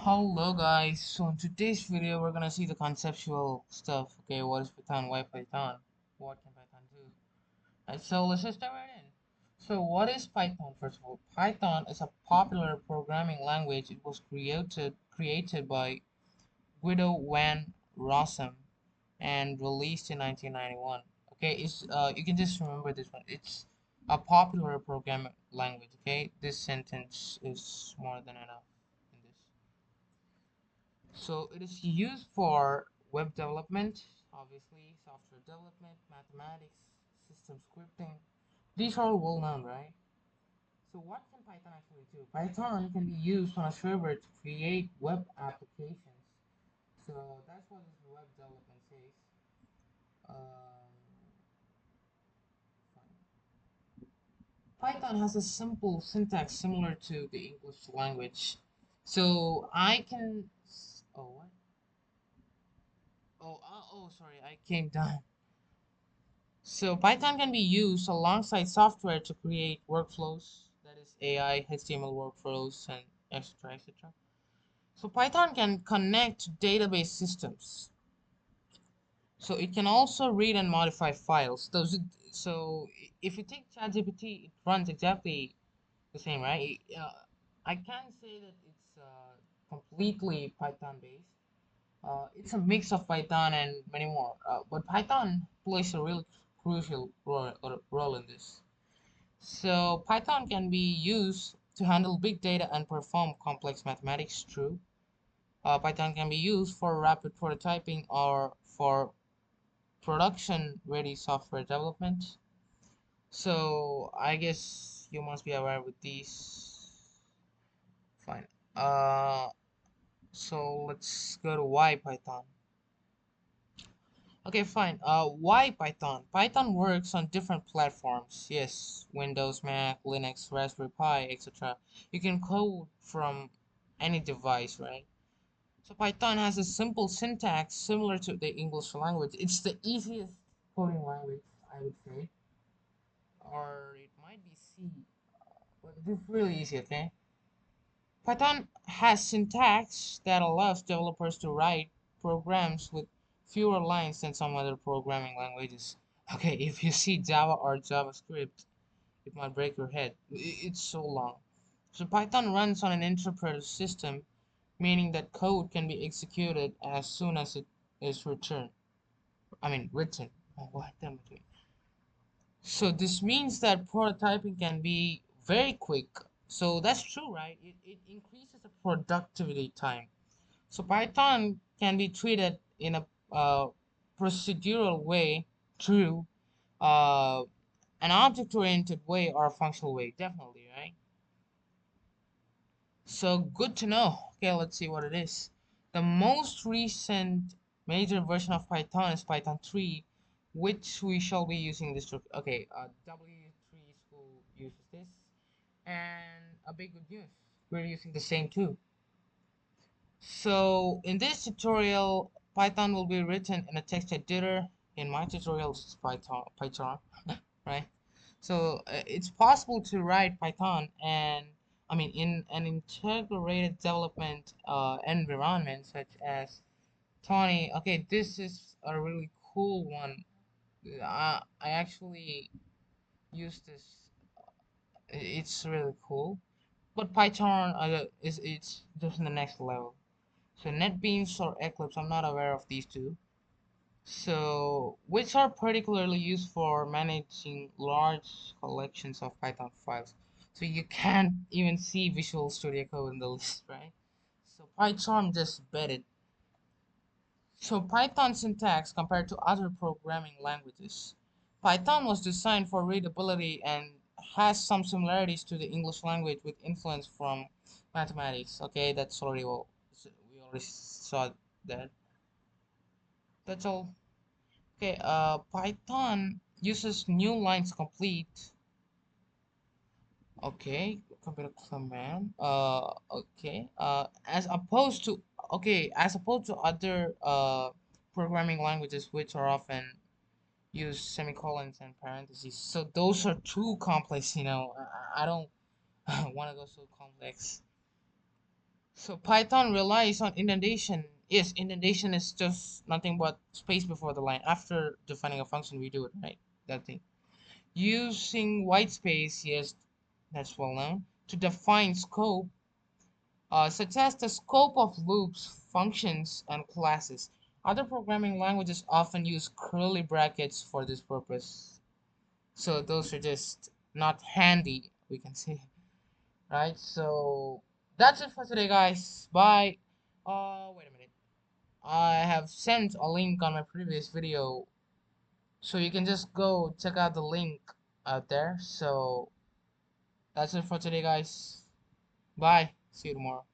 Hello guys, so in today's video we're gonna see the conceptual stuff. Okay, what is Python, why Python, what can Python do? And so let's just dive right in. So what is Python? First of all, Python is a popular programming language. It was created by Guido van Rossum and released in 1991. Okay, it's you can just remember this one. It's a popular programming language. Okay, this sentence is more than enough in this. So it is used for web development, obviously, software development, mathematics, system scripting. These are all well known, right? So what can Python actually do? Python can be used on a server to create web applications. So that's what this web development says. Um, Python has a simple syntax similar to the English language. So I can. Oh, what? Sorry, I came down. So Python can be used alongside software to create workflows, that is AI, HTML workflows, and etc. etc. So Python can connect to database systems. So it can also read and modify files. So if you take ChatGPT, it runs exactly the same, right? I can't say that it's completely Python based. It's a mix of Python and many more. But Python plays a real crucial role in this. So Python can be used to handle big data and perform complex mathematics. True. Python can be used for rapid prototyping or for production-ready software development. So I guess you must be aware with these. Fine. Uh, so let's go to why Python. Okay, fine. Why Python? Python works on different platforms. Yes, Windows, Mac, Linux, Raspberry Pi, etc. You can code from any device, right? So Python has a simple syntax similar to the English language. It's the easiest coding language, I would say. Or it might be C, but it's really easy, okay? Python has syntax that allows developers to write programs with fewer lines than some other programming languages. Okay, if you see Java or JavaScript, it might break your head. It's so long. So Python runs on an interpreter system, meaning that code can be executed as soon as it is returned. I mean, written. Oh, what am I doing? So this means that prototyping can be very quick. So that's true, right? It increases the productivity time. So Python can be treated in a procedural way, true, uh, an object-oriented way or a functional way, definitely, right? So good to know. Okay, let's see what it is. The most recent major version of Python is Python 3, which we shall be using this. Okay, W3 school uses this, and a big good news, we're using the same too. So in this tutorial, Python will be written in a text editor. In my tutorial, it's Python, right? So it's possible to write Python and I mean in an integrated development environment such as Tony. Okay, this is a really cool one. I actually use this. It's really cool. But Python is it's just in the next level. So NetBeans or Eclipse, I'm not aware of these two. So, which are particularly used for managing large collections of Python files. So you can't even see Visual Studio Code in the list, right? So PyCharm just bet it. So Python syntax compared to other programming languages. Python was designed for readability and has some similarities to the English language with influence from mathematics. Okay, that's already well, we already saw that. That's all. Okay, Python uses new lines complete. Okay, computer command. Okay. As opposed to other programming languages which are often use semicolons and parentheses. So those are too complex. I don't want to go so complex. So Python relies on indentation. Yes, indentation is just nothing but space before the line. After defining a function, we do it, right? That thing. Using white space, yes, that's well known, to define scope, such as the scope of loops, functions, and classes. Other programming languages often use curly brackets for this purpose. So those are just not handy, we can say, right? So that's it for today, guys. Bye. Wait a minute. I have sent a link on my previous video, so you can just go check out the link out there. So that's it for today, guys. Bye. See you tomorrow.